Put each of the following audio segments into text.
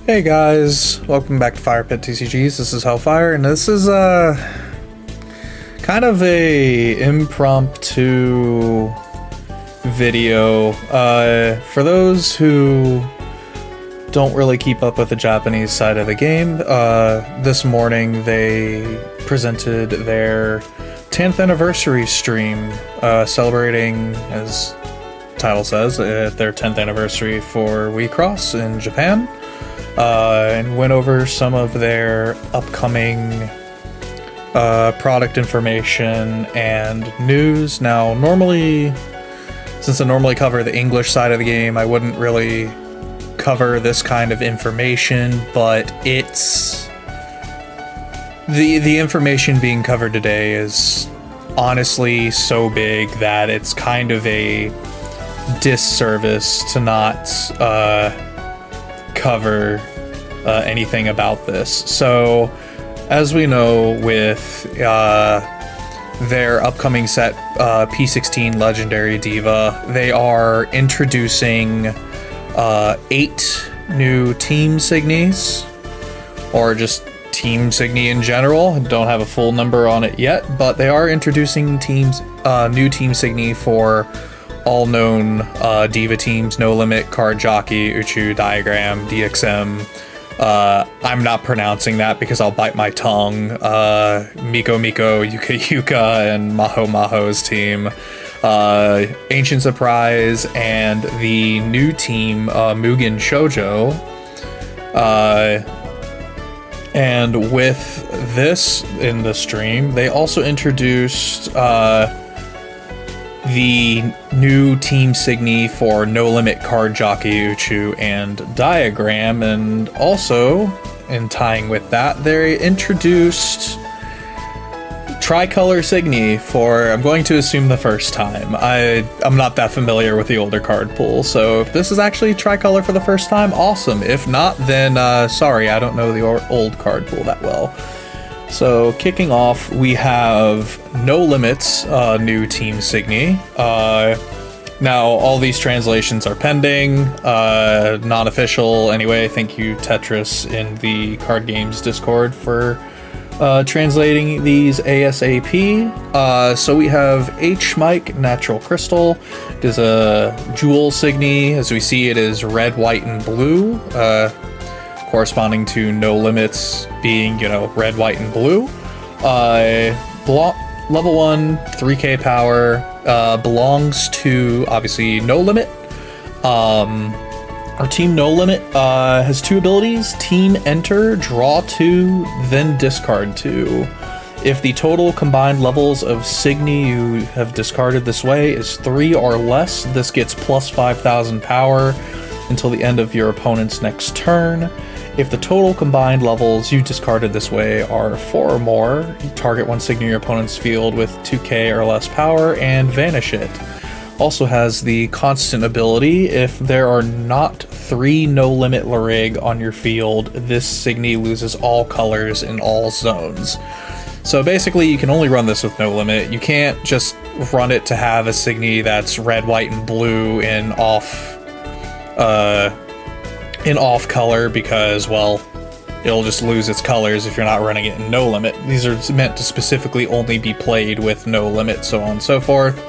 Hey guys, welcome back to Fire Pit TCGs. This is Hellfire, and this is kind of a impromptu video. For those who don't really keep up with the Japanese side of the game, this morning they presented their 10th anniversary stream, celebrating, as the title says, their 10th anniversary for WiXoss in Japan. And went over some of their upcoming product information and news. Now, normally, since I normally cover the English side of the game, I wouldn't really cover this kind of information, but it's the information being covered today is honestly so big that it's kind of a disservice to not cover anything about this. So, as we know, with their upcoming set, P16 Legendary Diva, they are introducing 8 new team signies, or just team signy in general. Don't have a full number on it yet, but they are introducing new team signy for all known Diva teams: No Limit, Card Jockey, Uchu, Diagram, DXM. I'm not pronouncing that because I'll bite my tongue. Miko Miko, Yuka Yuka, and Maho Maho's team. Ancient Surprise, and the new team, Mugen Shoujo. And with this in the stream, they also introduced the new team signy for No Limit, Card Jockey, Uchu, and Diagram. And also, in tying with that, they introduced tricolor signy for, I'm going to assume, the first time. I'm not that familiar with the older card pool, so if this is actually tricolor for the first time, awesome. If not, then sorry, I don't know the old card pool that well. So, kicking off, we have No Limit's new team signy. Now, all these translations are pending, non-official anyway. Thank you, Tetris, in the Card Games Discord for translating these ASAP. So we have H. Mike Natural Crystal. It is a jewel signy. As we see, it is red, white, and blue. Corresponding to No Limits being, red, white, and blue. Level 1, 3k power, belongs to, obviously, No Limit. Our team No Limit has 2 abilities: Team Enter, draw 2, then discard 2. If the total combined levels of signy you have discarded this way is 3 or less, this gets plus 5,000 power until the end of your opponent's next turn. If the total combined levels you discarded this way are 4 or more, you target one signy in your opponent's field with 2k or less power and vanish it. Also has the constant ability: if there are not 3 No Limit Larig on your field, this signy loses all colors in all zones. So basically, you can only run this with No Limit. You can't just run it to have a signy that's red, white, and blue in off color, because, well, it'll just lose its colors if you're not running it in No Limit. These are meant to specifically only be played with No Limit, so on and so forth.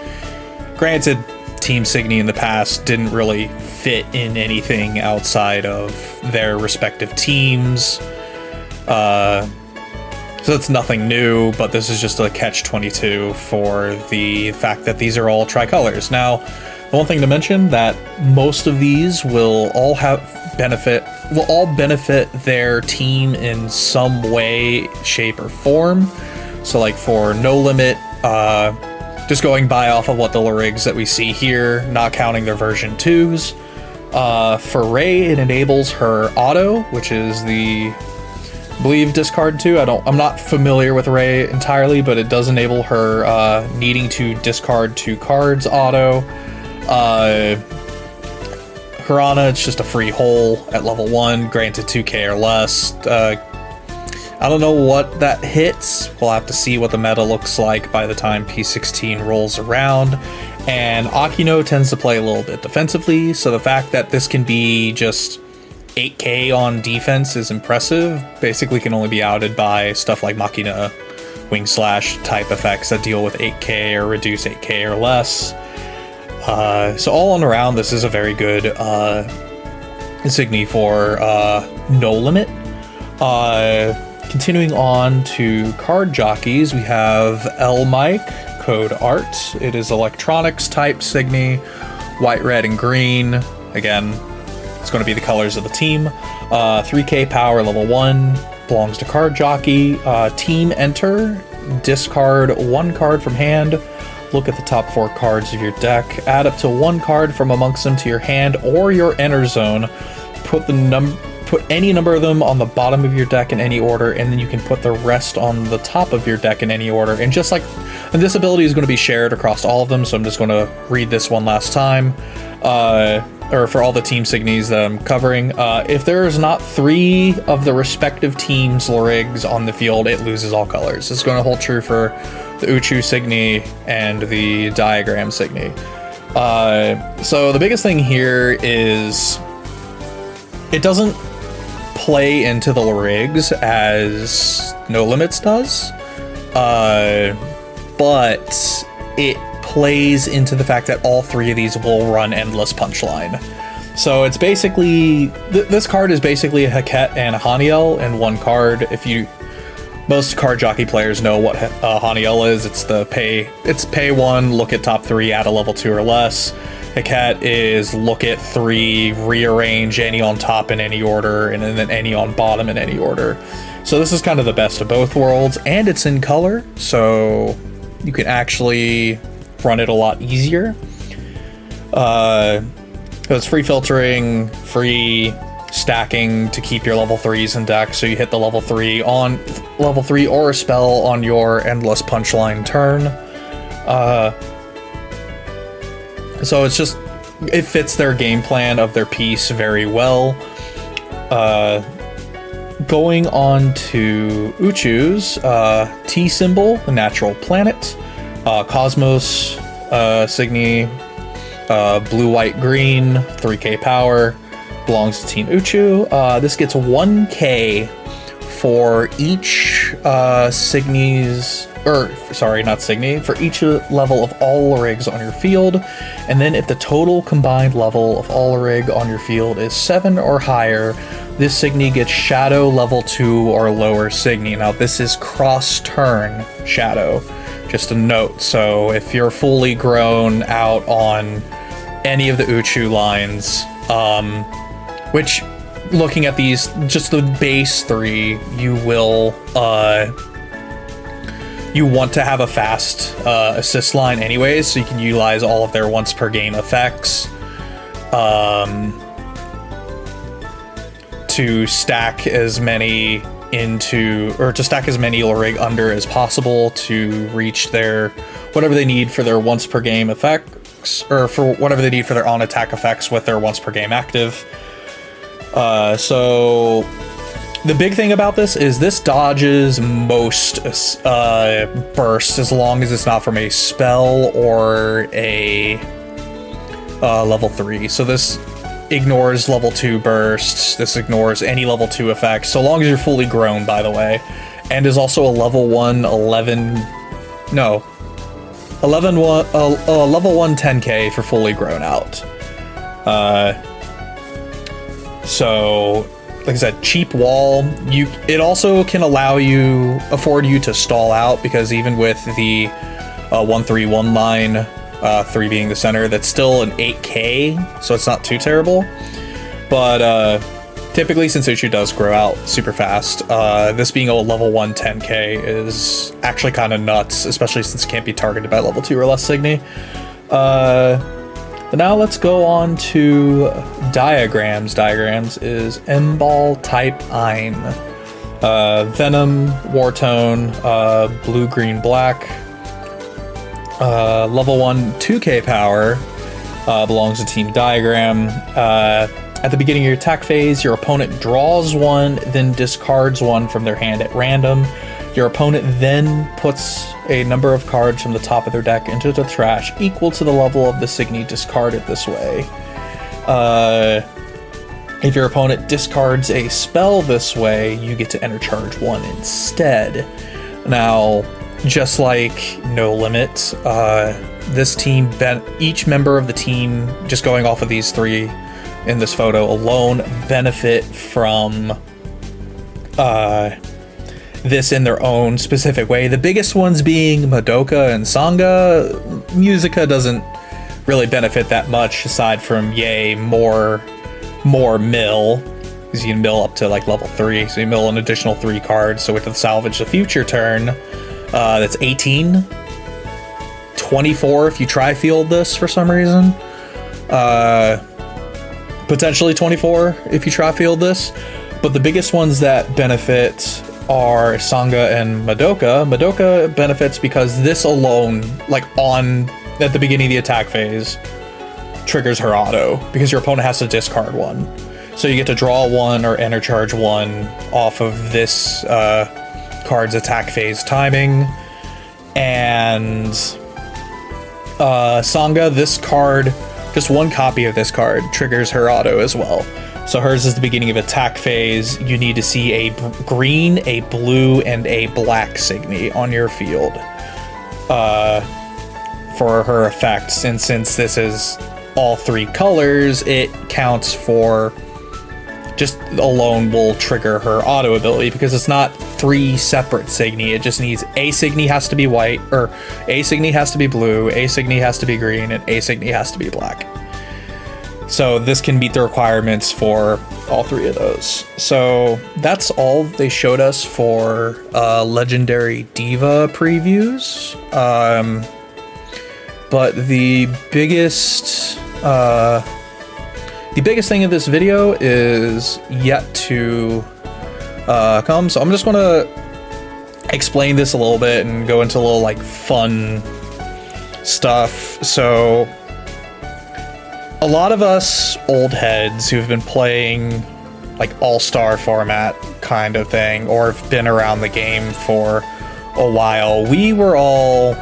Granted, Team Signy in the past didn't really fit in anything outside of their respective teams, so it's nothing new, but this is just a catch-22 for the fact that these are all tricolors. Now, the one thing to mention, that most of these will all benefit their team in some way, shape, or form. So, like for No Limit, just going by off of what the Larigs that we see here, not counting their version 2s. For Ray, it enables her auto, which is the, I believe, discard 2. I'm not familiar with Ray entirely, but it does enable her needing to discard 2 cards auto. Hirana, it's just a free hole at level 1, granted 2k or less. I don't know what that hits. We'll have to see what the meta looks like by the time P16 rolls around. And Akino tends to play a little bit defensively, so the fact that this can be just 8k on defense is impressive. Basically can only be outed by stuff like Machina, Wing Slash type effects that deal with 8k or reduce 8k or less. So all on around, this is a very good insignia for No Limit. Continuing on to card jockeys, we have L Mike, Code Art. It is electronics type signy, white, red, and green. Again, it's going to be the colors of the team. 3k power, level 1, belongs to card jockey. Team enter, discard 1 card from hand. Look at the top 4 cards of your deck. Add up to 1 card from amongst them to your hand or your enter zone. Put any number of them on the bottom of your deck in any order, and then you can put the rest on the top of your deck in any order. And just like, and this ability is going to be shared across all of them, so I'm just going to read this one last time. Or for all the team signies that I'm covering. If there is not 3 of the respective teams' Lorigs on the field, it loses all colors. This is going to hold true for the Uchu signy and the Diagram signy. So the biggest thing here is it doesn't play into the Lorigs as No Limits does, but it plays into the fact that all 3 of these will run Endless Punchline. So it's basically, this card is basically a Haket and a Haniel in 1 card. Most card jockey players know what Haniel is. It's pay 1, look at top 3, add a level 2 or less. Haket is look at 3, rearrange any on top in any order, and then any on bottom in any order. So this is kind of the best of both worlds, and it's in color, so you can actually run it a lot easier. So it's free filtering, free stacking to keep your level 3s in deck, so you hit the level 3 on level 3 or a spell on your Endless Punchline turn. So it's just, it fits their game plan of their piece very well. Going on to Uchu's, T symbol, the natural planet, Cosmos, signy, blue, white, green, 3k power, belongs to Team Uchu. This gets 1k for each signies, or sorry, not signy, for each level of all rigs on your field. And then if the total combined level of all rig on your field is 7 or higher, this signy gets Shadow level 2 or lower signy. Now this is cross-turn Shadow, just a note. So if you're fully grown out on any of the Uchu lines, which, looking at these, just the base 3, you will, you want to have a fast assist line anyways, so you can utilize all of their once per game effects to stack as many into, or to stack as many Lorig under as possible to reach their, whatever they need for their once per game effects, or for whatever they need for their on attack effects with their once per game active. So the big thing about this is this dodges most bursts as long as it's not from a spell or a level 3. So this ignores level 2 bursts, this ignores any level 2 effects, so long as you're fully grown, by the way, and is also a level 1 level 1 10k for fully grown out. So, like I said, cheap wall. It also can afford you to stall out, because even with the 1-3-1 line, 3 being the center, that's still an 8k, so it's not too terrible. But typically, since Uchu does grow out super fast, this being a level 1 10k is actually kind of nuts, especially since it can't be targeted by level 2 or less signy. But now let's go on to Diagrams. Diagrams is M-Ball type Ein. Venom, Wartone, blue, green, black. Level 1 2k power, belongs to Team Diagram. At the beginning of your attack phase, your opponent draws 1, then discards 1 from their hand at random. Your opponent then puts a number of cards from the top of their deck into the trash equal to the level of the signy discarded this way. If your opponent discards a spell this way, you get to enter charge 1 instead. Now, just like No Limit, this team, each member of the team, just going off of these 3 in this photo alone, benefit from this in their own specific way. The biggest ones being Madoka and Sangha. Musica doesn't really benefit that much, aside from more mill, because you can mill up to like level 3, so you mill an additional 3 cards. So with the salvage the future turn, that's 18, 24 if you tri-field this for some reason, potentially 24 if you tri-field this. But the biggest ones that benefit are Sangha and Madoka. Madoka benefits because this alone, like at the beginning of the attack phase, triggers her auto, because your opponent has to discard 1. So you get to draw 1 or enter charge 1 off of this card's attack phase timing. And Sangha, this card, just 1 copy of this card triggers her auto as well. So hers is the beginning of attack phase. You need to see a green, a blue, and a black Signy on your field for her effects. And since this is all 3 colors, it counts for, just alone will trigger her auto ability, because it's not 3 separate Signy. It just needs a Signy has to be white, or a Signy has to be blue, a Signy has to be green, and a Signy has to be black. So this can meet the requirements for all 3 of those. So that's all they showed us for Legendary Diva previews. But the biggest thing of this video is yet to come. So I'm just gonna explain this a little bit and go into a little like fun stuff. So a lot of us old heads who've been playing like all-star format kind of thing, or have been around the game for a while, we were all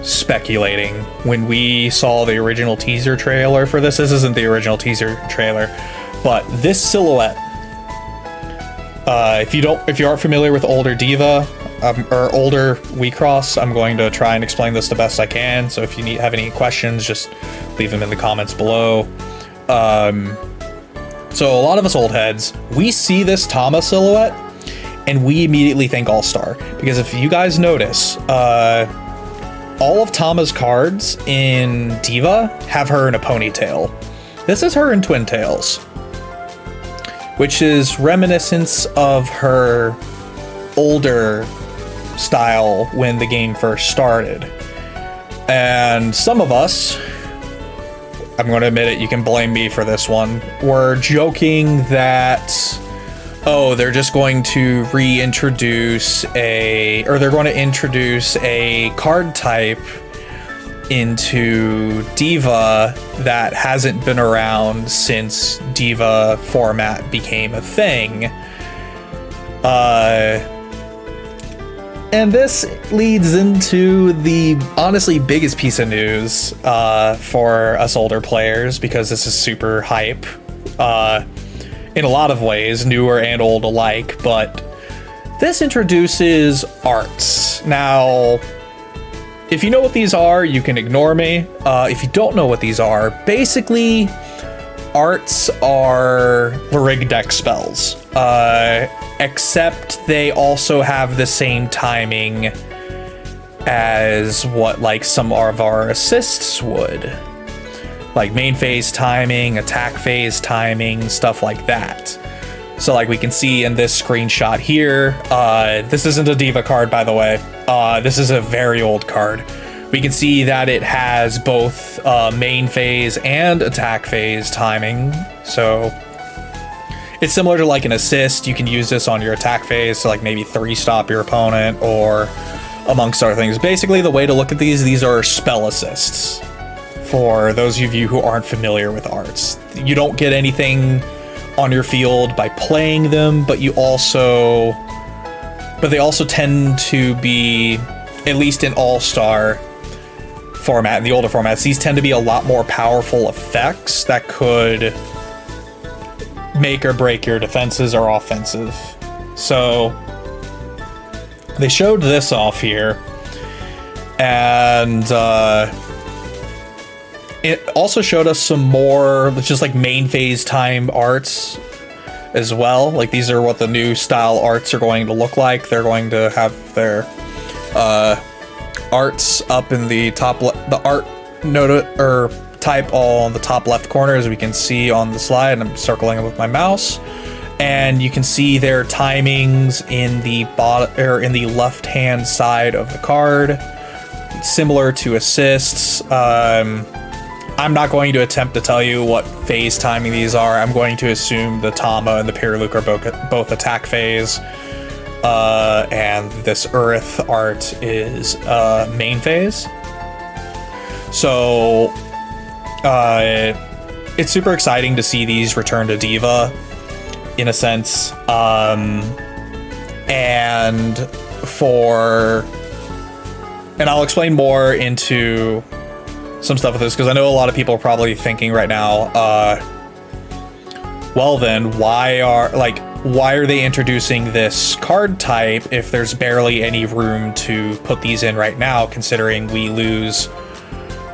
speculating when we saw the original teaser trailer for this. This isn't the original teaser trailer, but this silhouette, if you aren't familiar with older Diva or older WiXoss, I'm going to try and explain this the best I can. So if you have any questions, just leave them in the comments below. So a lot of us old heads, we see this Tama silhouette and we immediately think all-star, because if you guys notice, all of Tama's cards in Diva have her in a ponytail. This is her in twin tails, which is reminiscence of her older style when the game first started. And some of us, I'm going to admit it, you can blame me for this one, were joking that, oh, they're just going to introduce a card type into Diva that hasn't been around since Diva format became a thing. And this leads into the honestly biggest piece of news for us older players, because this is super hype in a lot of ways, newer and old alike. But this introduces arts. Now, if you know what these are, you can ignore me. If you don't know what these are, basically arts are Lyric deck spells, except they also have the same timing as what like some of our assists would, like main phase timing, attack phase timing, stuff like that. So like we can see in this screenshot here, this isn't a Diva card, by the way. This is a very old card. We can see that it has both main phase and attack phase timing. So it's similar to like an assist. You can use this on your attack phase to like maybe 3-stop your opponent, or amongst other things. Basically, the way to look at these are spell assists. For those of you who aren't familiar with arts, you don't get anything on your field by playing them, but they also tend to be, at least in all-star format, in the older formats, these tend to be a lot more powerful effects that could make or break your defenses or offensive. So they showed this off here, and it also showed us some more just like main phase time arts as well. Like these are what the new style arts are going to look like. They're going to have their arts up in the top, the art note or type all on the top left corner, as we can see on the slide, and I'm circling it with my mouse. And you can see their timings in the bottom or in the left hand side of the card, similar to assists. I'm not going to attempt to tell you what phase timing these are. I'm going to assume the Tama and the Pyraluke are both attack phase, and this Earth art is main phase. So it's super exciting to see these return to Diva, in a sense, and I'll explain more into some stuff with this, because I know a lot of people are probably thinking right now, well then, why are they introducing this card type if there's barely any room to put these in right now, considering we lose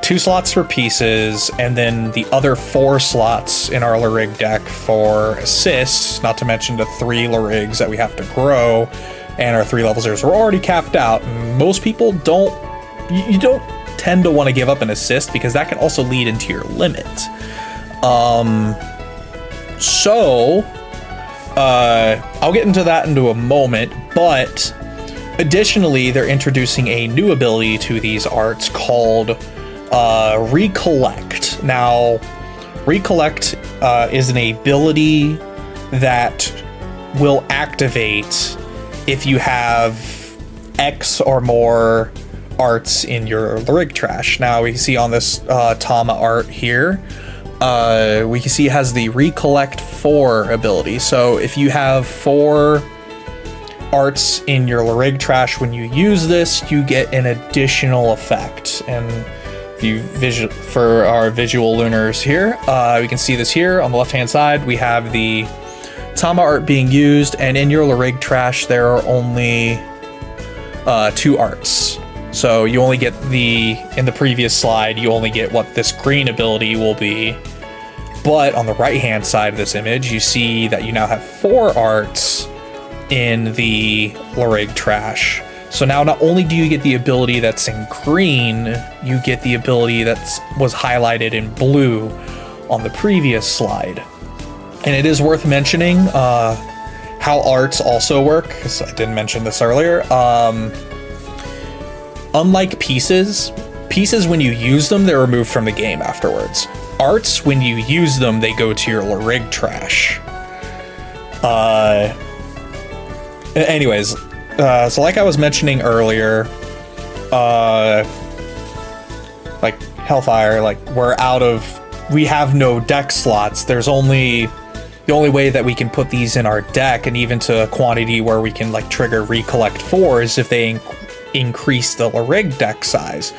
2 slots for pieces, and then the other 4 slots in our Larig deck for assists, not to mention the 3 Larigs that we have to grow, and our 3 level zeros are already capped out. Most people you don't tend to want to give up an assist, because that can also lead into your limit. So I'll get into that into a moment, but additionally, they're introducing a new ability to these arts called Recollect. Now, Recollect is an ability that will activate if you have X or more arts in your Larig trash. Now, we can see on this Tama art here, we can see it has the Recollect 4 ability. So if you have 4 arts in your Larig trash, when you use this, you get an additional effect. And for our visual lunars here, we can see this here on the left hand side. We have the Tama art being used, and in your Larig trash there are only 2 arts. So you only get in the previous slide, you only get what this green ability will be. But on the right hand side of this image, you see that you now have 4 arts in the Larig trash. So now not only do you get the ability that's in green, you get the ability that was highlighted in blue on the previous slide. And it is worth mentioning how arts also work, because I didn't mention this earlier. Unlike pieces when you use them, they're removed from the game afterwards. Arts, when you use them, they go to your Larig trash. Anyways, so like I was mentioning earlier, like Hellfire, like we have no deck slots. The only way that we can put these in our deck, and even to a quantity where we can like trigger Recollect 4, is if they increase the Larig deck size.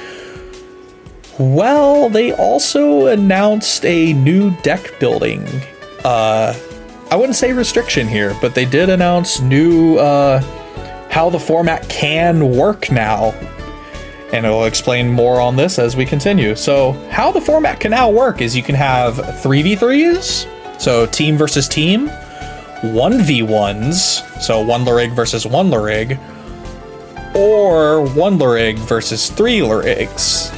Well, they also announced a new deck building. I wouldn't say restriction here, but they did announce new how the format can work now. And it'll explain more on this as we continue. So how the format can now work is you can have 3v3s, so team versus team, 1v1s, so 1 Larig versus 1 Larig, or 1 Larig versus 3 Larigs.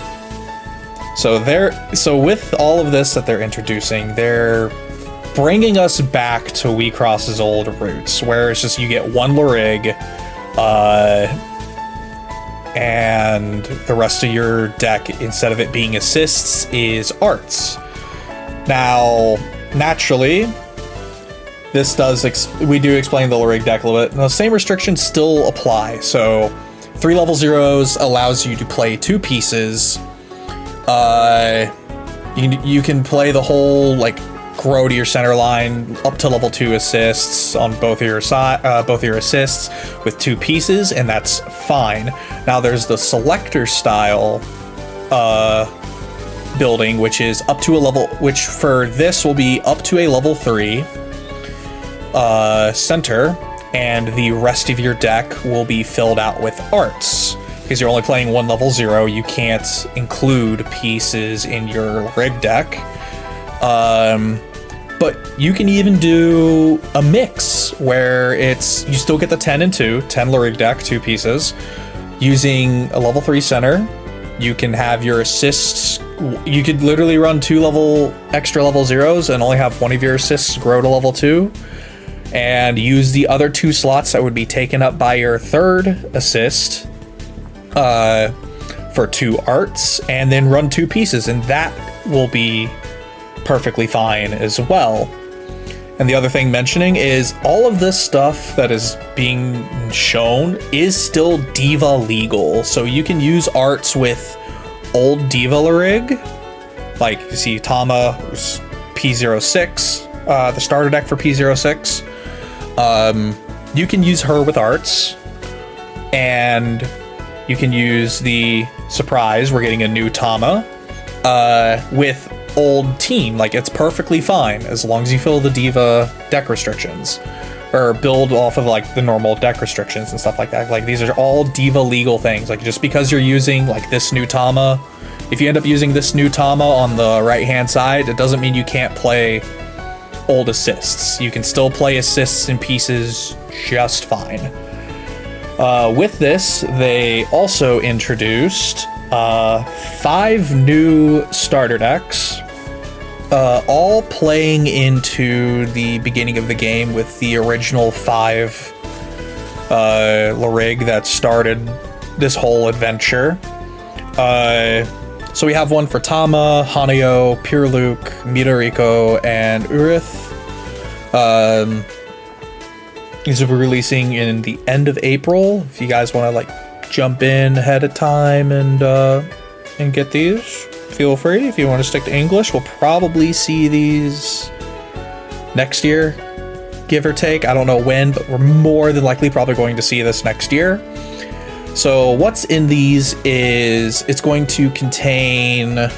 So with all of this that they're introducing, they're bringing us back to WiXoss's old roots, where it's just you get 1 Larig, and the rest of your deck, instead of it being assists, is arts. Now, naturally, we do explain the Larig deck a little bit. The same restrictions still apply. So 3 level zeros allows you to play 2 pieces. You can play the whole like grow to your center line up to level 2 assists on both of your assists with 2 pieces, and that's fine. Now there's the selector style building, which is up to a level, which for this will be up to a level 3. center, and the rest of your deck will be filled out with arts. Because you're only playing one level 0, you can't include pieces in your rig deck. But you can even do a mix where you still get the 10 and 2, 10 Lyrig deck, 2 pieces, using a level 3 center. You can have your assists. You could literally run 2 extra level 0s and only have one of your assists grow to level 2, and use the other 2 slots that would be taken up by your 3rd assist for 2 arts, and then run 2 pieces, and that will be perfectly fine as well. And the other thing mentioning is all of this stuff that is being shown is still Diva legal. So you can use arts with old Diva Lyrig, like you see Tama P06, the starter deck for P06. You can use her with arts, and you can use the surprise, we're getting a new Tama with old team. Like, it's perfectly fine as long as you fill the Diva deck restrictions, or build off of like the normal deck restrictions and stuff like that. Like, these are all Diva legal things. Like, just because you're using like this new Tama, if you end up using this new Tama on the right hand side, it doesn't mean you can't play old assists. You can still play assists and pieces just fine. With this, they also introduced 5 new starter decks, all playing into the beginning of the game with the original 5 Lyrig that started this whole adventure. So we have one for Tama, Hanyo, Purluke, Midoriko, and Urith. These will be releasing in the end of April. If you guys want to like jump in ahead of time and get these, feel free. If you want to stick to English, we'll probably see these next year, give or take. I don't know when, but we're more than likely probably going to see this next year. So what's in these is it's going to contain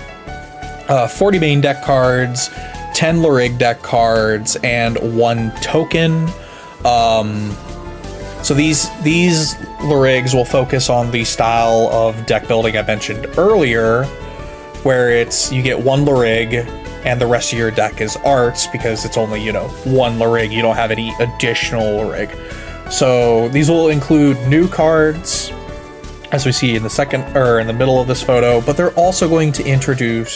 40 main deck cards, 10 Lyrig deck cards, and 1 token. So these Lyrigs will focus on the style of deck building I mentioned earlier, where you get 1 Lyrig and the rest of your deck is arts, because it's only, 1 Lyrig. You don't have any additional Lyrig. So these will include new cards, as we see in the middle of this photo, but they're also going to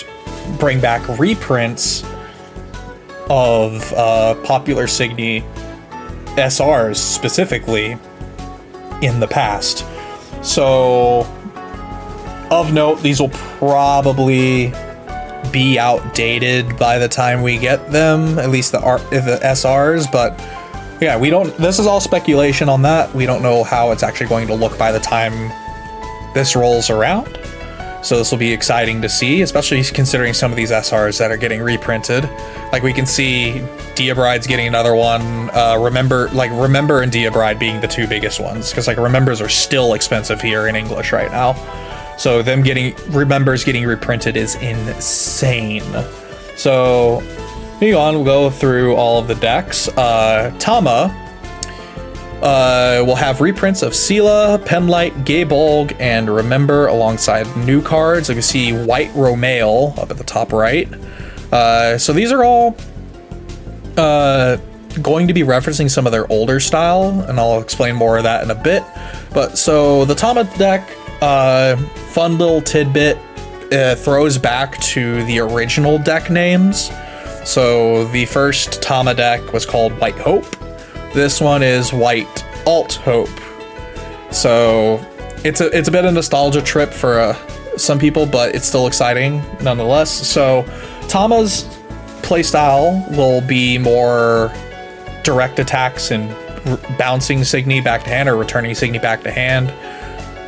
bring back reprints of popular Signy SRs specifically in the past. So of note, these will probably be outdated by the time we get them, at least the SRs, but yeah, this is all speculation on that. We don't know how it's actually going to look by the time this rolls around. So this will be exciting to see, especially considering some of these SRs that are getting reprinted. Like, we can see Dia Bride's getting another one. Remember and Dia Bride being the 2 biggest ones, because like Remembers are still expensive here in English right now. So them getting Remembers getting reprinted is insane. So moving on, we'll go through all of the decks. Tama will have reprints of Sela, Penlight, Gaybolg, and Remember alongside new cards. You can see White Romale up at the top right. So these are all going to be referencing some of their older style, and I'll explain more of that in a bit. But so the Tama deck, fun little tidbit, throws back to the original deck names. So the first Tama deck was called White Hope. This one is White Alt Hope. So it's a bit of a nostalgia trip for some people, but it's still exciting nonetheless. So Tama's playstyle will be more direct attacks and bouncing Signy back to hand or returning Signy back to hand,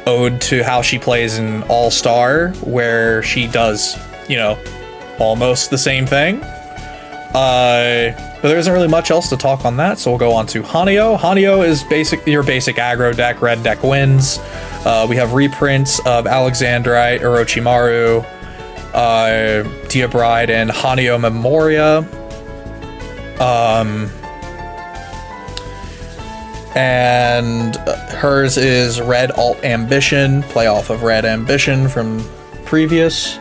ode to how she plays in All-Star, where she does, almost the same thing. But there isn't really much else to talk on that, so we'll go on to Hanyo. Hanyo is your basic aggro deck, red deck wins. We have reprints of Alexandrite, Orochimaru, Dia Bride, and Hanyo Memoria. And hers is Red Alt Ambition, play off of Red Ambition from previous.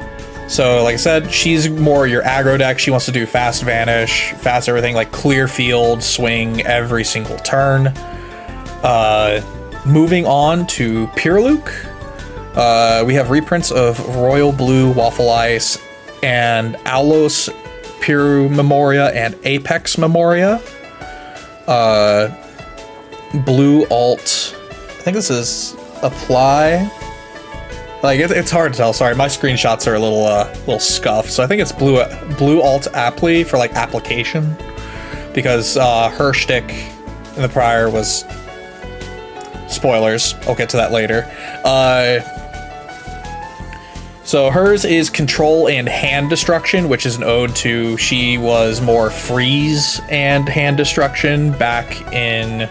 So like I said, she's more your aggro deck. She wants to do fast vanish, fast everything, like clear field, swing every single turn. Moving on to Purluke. We have reprints of Royal Blue Waffle Ice and Alos Pure Memoria and Apex Memoria. Blue alt, I think this is apply. Like it's hard to tell. Sorry, my screenshots are a little scuffed. So I think it's blue alt apply for like application, because her shtick in the prior was spoilers. I'll get to that later. So hers is control and hand destruction, which is an ode to, she was more freeze and hand destruction back in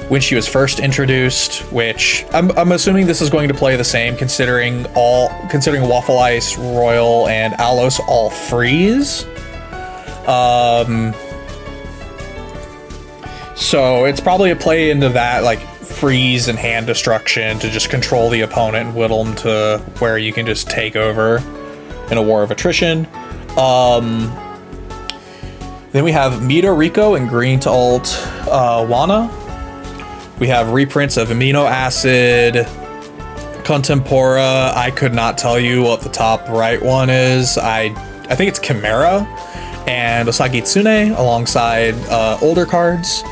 when she was first introduced, which I'm assuming this is going to play the same, considering Waffle Ice, Royal, and Alos all freeze. So it's probably a play into that, like freeze and hand destruction, to just control the opponent and whittle them to where you can just take over in a war of attrition. Then we have Midoriko and green to alt Wana. We have reprints of Amino Acid, Contempora. I could not tell you what the top right one is. I think it's Chimera, and Osagi Tsune alongside older cards.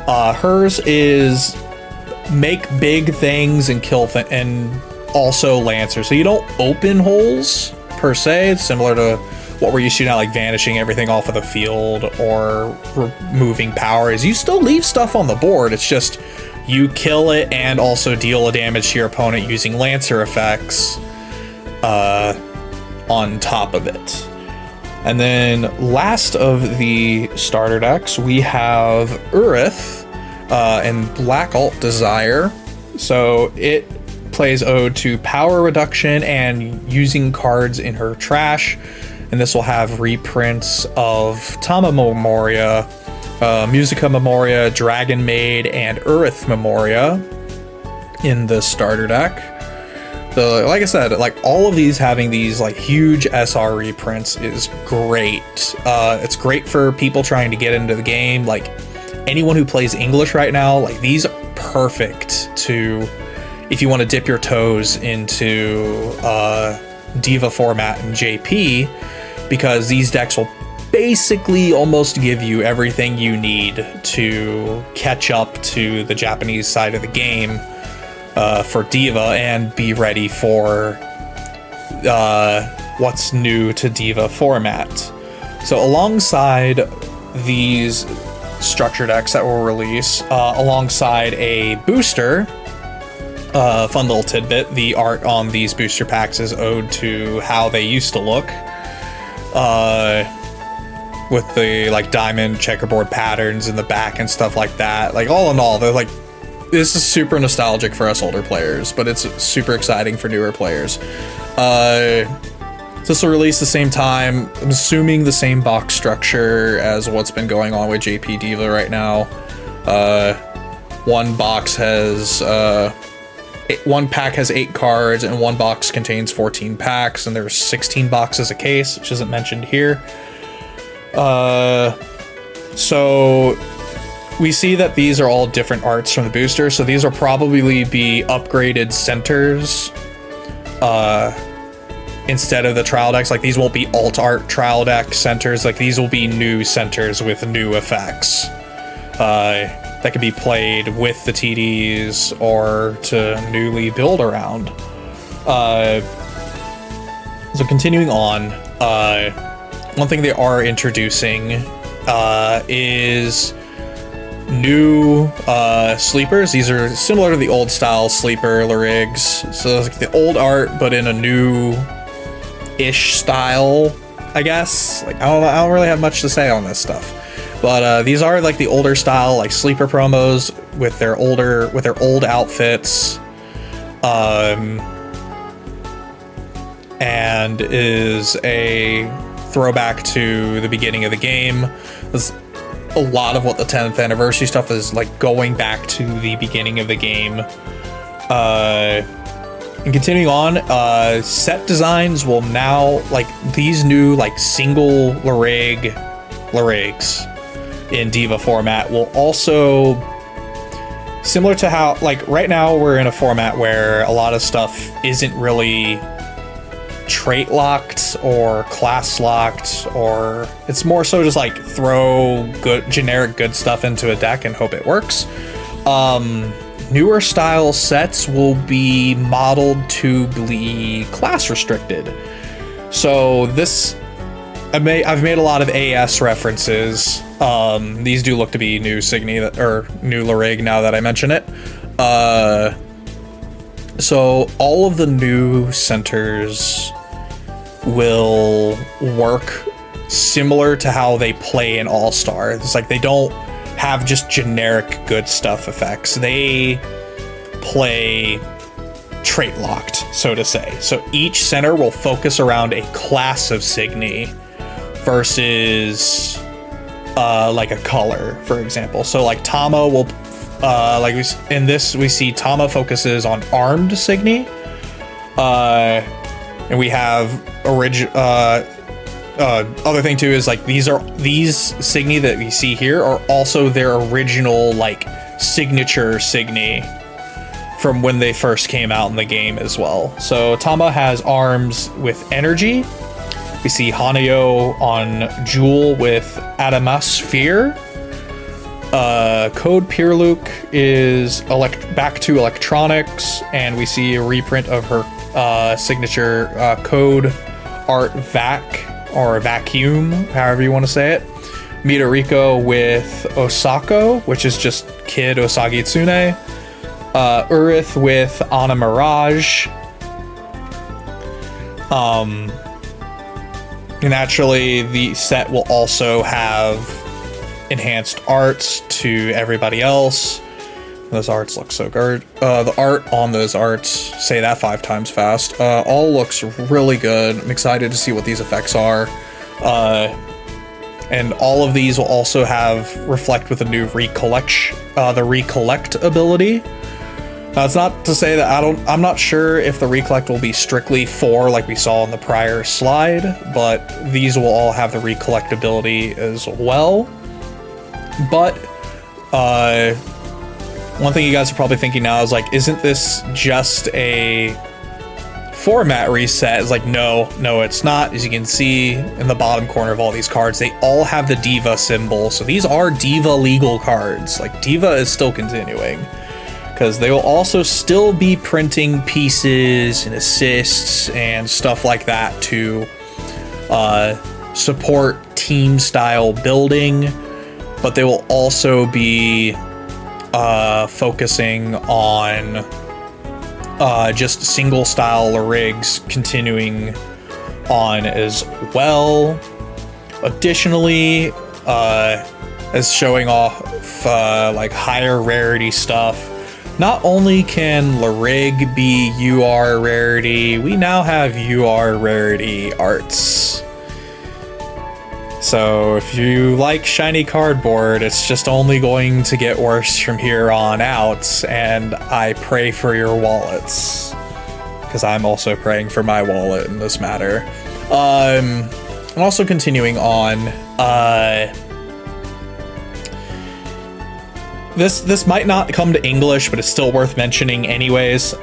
Hers is make big things and kill and also Lancer. So you don't open holes per se. It's similar to what we're used to now, like vanishing everything off of the field or removing power. Is you still leave stuff on the board. It's just you kill it and also deal a damage to your opponent using Lancer effects on top of it. And then last of the starter decks, we have Urith and Black Alt Desire. So it plays ode to power reduction and using cards in her trash. And this will have reprints of Tama Memoria, Musica Memoria, Dragon Maid, and Urith Memoria in the starter deck. Like I said, like all of these having these like huge SR reprints is great. It's great for people trying to get into the game. Like anyone who plays English right now, like these are perfect to, if you want to dip your toes into Diva format and JP, because these decks will basically almost give you everything you need to catch up to the Japanese side of the game for Diva and be ready for what's new to Diva format. So alongside these structure decks that will release, alongside a booster, fun little tidbit, the art on these booster packs is ode to how they used to look. With the like diamond checkerboard patterns in the back and stuff like that. Like all in all, they're like, this is super nostalgic for us older players, but it's super exciting for newer players. This will release the same time. I'm assuming the same box structure as what's been going on with JP Diva right now. One pack has 8 cards, and one box contains 14 packs, and there's 16 boxes a case, which isn't mentioned here. So we see that these are all different arts from the booster, so these will probably be upgraded centers instead of the trial decks. Like these won't be alt art trial deck centers, like these will be new centers with new effects that can be played with the TDs or to newly build around. So continuing on, one thing they are introducing is new sleepers. These are similar to the old style sleeper Larigs. So it's like the old art, but in a new-ish style, I guess. Like I don't really have much to say on this stuff. But these are like the older style, like sleeper promos with their old outfits. And is a throwback to the beginning of the game. a lot of what the 10th anniversary stuff is, like, going back to the beginning of the game. And continuing on, set designs will now, like, these new, like, single Larigs in Diva format will also, similar to how, like, right now we're in a format where a lot of stuff isn't really trait locked or class locked, or it's more so just like throw good generic good stuff into a deck and hope it works. Newer style sets will be modeled to be class restricted. So this, I've made a lot of AS references. These do look to be new Signy or new Larig now that I mention it. So all of the new centers will work similar to how they play in All-Star. It's like they don't have just generic good stuff effects. They play trait locked, so to say. So each center will focus around a class of Signy versus like a color, for example. So like Tama will in this we see Tama focuses on armed Signy, and we have other thing too is like these Signy that we see here are also their original like signature Signy from when they first came out in the game as well. So Tama has arms with energy. We see Hanayo on Jewel with Adamassphere. Code Pirluke is back to electronics, and we see a reprint of her signature Code Art Vac, or Vacuum, however you want to say it. Midoriko with Osako, which is just Kid Osagi Tsune. Urith with Ana Mirage. Naturally, the set will also have enhanced arts to everybody else. Those arts look so good. The art on those arts, say that 5 times fast, all looks really good. I'm excited to see what these effects are. And all of these will also have reflect with a new the recollect ability. Now, it's not to say that I'm not sure if the recollect will be strictly 4 like we saw in the prior slide, but these will all have the recollect ability as well. But one thing you guys are probably thinking now is like, isn't this just a format reset? It's like, no, it's not. As you can see in the bottom corner of all these cards, they all have the Diva symbol. So these are Diva legal cards. Like, Diva is still continuing, because they will also still be printing pieces and assists and stuff like that to support team style building, but they will also be focusing on just single style rigs continuing on as well. Additionally, as showing off like higher rarity stuff, not only can Larig be UR rarity, we now have UR rarity arts. So if you like shiny cardboard, it's just only going to get worse from here on out, and I pray for your wallets, because I'm also praying for my wallet in this matter. And also continuing on, this might not come to English, but it's still worth mentioning anyways.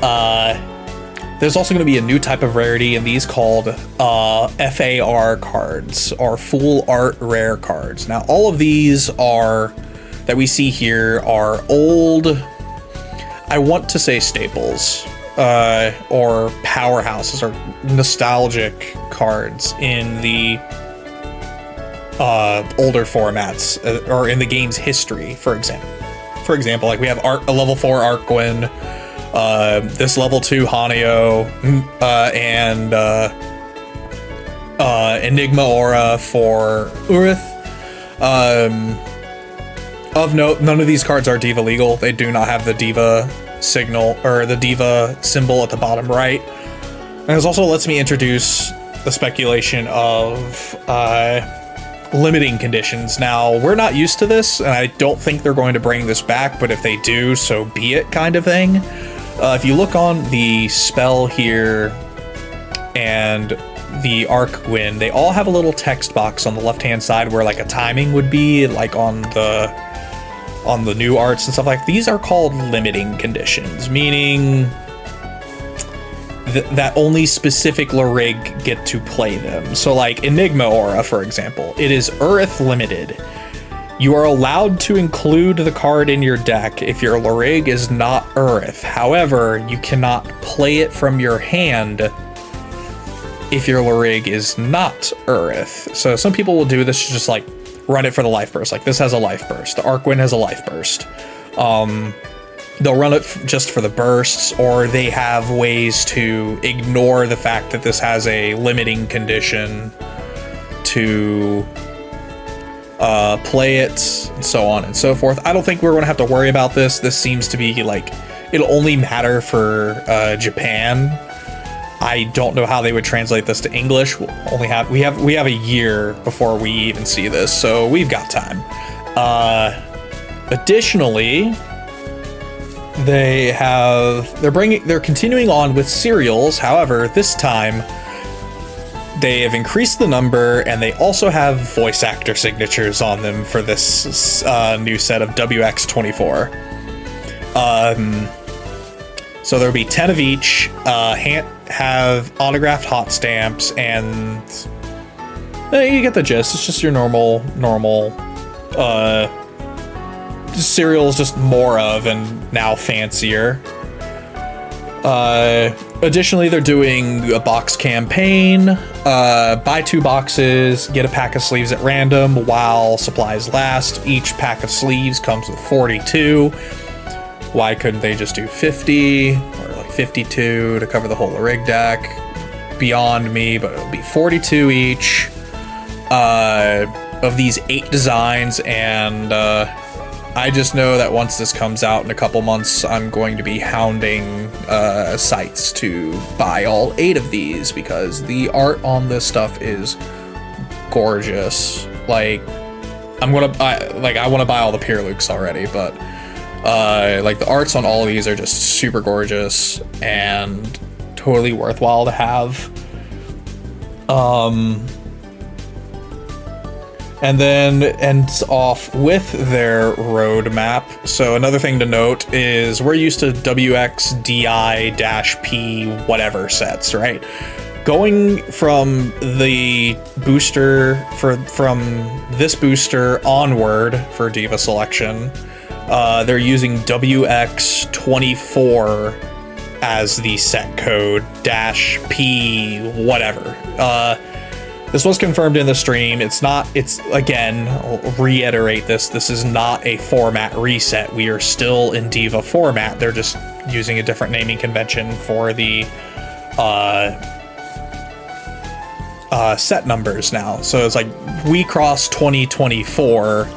There's also going to be a new type of rarity in these called FAR cards, or Full Art Rare cards. Now, all of these that we see here are old, I want to say staples, or powerhouses, or nostalgic cards in the older formats, or in the game's history, for example, like we have a level 4 Arkwin, this level 2 Hanayo, and Enigma Aura for Urith. Of note, none of these cards are Diva legal. They do not have the Diva signal, or the Diva symbol at the bottom right. And this also lets me introduce the speculation of limiting conditions. Now, we're not used to this, and I don't think they're going to bring this back, but if they do, so be it kind of thing. If you look on the spell here and the Arc Gwyn, they all have a little text box on the left-hand side where like a timing would be, like on the new arts and stuff like that. These are called limiting conditions, meaning that only specific Larig get to play them. So like Enigma Aura, for example, it is Earth limited. You are allowed to include the card in your deck if your Larig is not Earth. However, you cannot play it from your hand if your Larig is not Earth. So some people will do this, just like run it for the life burst. Like this has a life burst. The Arc Gwyn has a life burst. They'll run it just for the bursts, or they have ways to ignore the fact that this has a limiting condition to play it, and so on and so forth. I don't think we're going to have to worry about this. This seems to be like, it'll only matter for Japan. I don't know how they would translate this to English. We have a year before we even see this, so we've got time. Additionally, they're continuing on with serials. However, this time they have increased the number, and they also have voice actor signatures on them for this new set of WX24. So there'll be 10 of each, have autographed hot stamps, and you get the gist. It's just your normal serials, just more of, and now fancier. Additionally, they're doing a box campaign. Buy 2 boxes, get a pack of sleeves at random while supplies last. Each pack of sleeves comes with 42. Why couldn't they just do 50 or like 52 to cover the whole rig deck? Beyond me, but it'll be 42 each of these 8 designs, and I just know that once this comes out in a couple months, I'm going to be hounding sites to buy all 8 of these, because the art on this stuff is gorgeous. Like, I want to buy all the Pyrlukes already, but like the arts on all of these are just super gorgeous and totally worthwhile to have. And then ends off with their roadmap. So another thing to note is we're used to WXDI-P whatever sets, right? Going from the booster from this booster onward for Diva selection, they're using WX24 as the set code -P whatever. This was confirmed in the stream. It's again, I'll reiterate this is not a format reset. We are still in Diva format. They're just using a different naming convention for the set numbers now. So it's like WiXoss 2024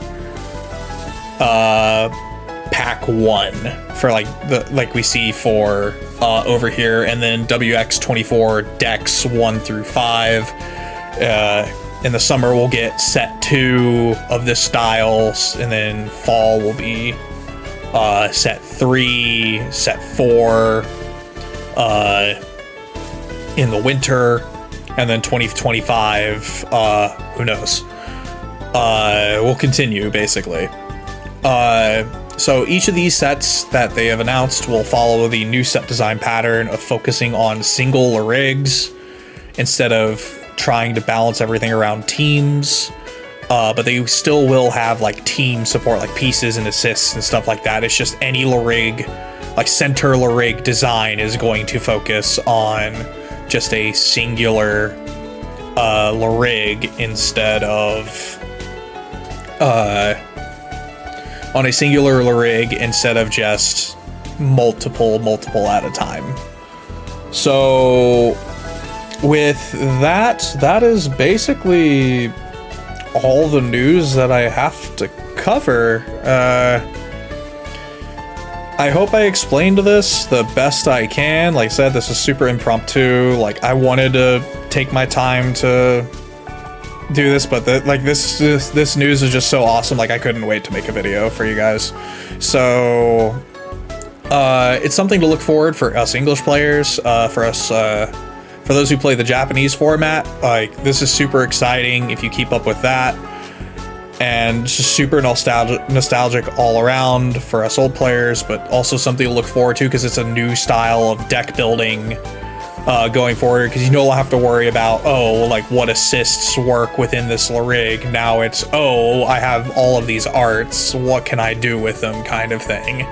pack 1 for like we see for over here, and then WX24 decks 1 through 5. In the summer we'll get set 2 of this style, and then fall will be set 3, set 4 in the winter, and then 2025 who knows, will continue basically. So each of these sets that they have announced will follow the new set design pattern of focusing on single rigs instead of trying to balance everything around teams, but they still will have like team support, like pieces and assists and stuff like that. It's just any Larig, like center Larig design, is going to focus on just a singular Larig instead of on a singular Larig instead of just multiple at a time. So with that is basically all the news that I have to cover. I hope I explained this the best I can. Like I said, this is super impromptu. Like, I wanted to take my time to do this, but this news is just so awesome. Like, I couldn't wait to make a video for you guys. So it's something to look forward for us English players, for those who play the Japanese format. Like, this is super exciting if you keep up with that, and just super nostalgic all around for us old players, but also something to look forward to because it's a new style of deck building going forward, because you don't have to worry about, oh, like, what assists work within this rig. Now it's, oh, I have all of these arts, what can I do with them, kind of thing.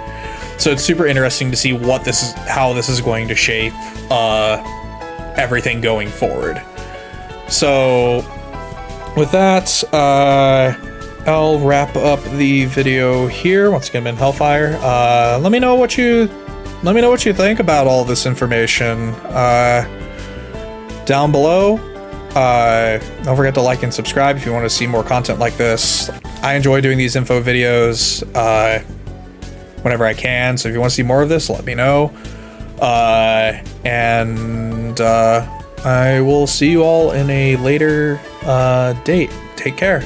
So it's super interesting to see how this is going to shape everything going forward. So with that, I'll wrap up the video here. Once again, I'm in Hellfire. Let me know what you think about all this information down below. Don't forget to like and subscribe if you want to see more content like this. I enjoy doing these info videos whenever I can, so if you want to see more of this, let me know. And I will see you all in a later date. Take care.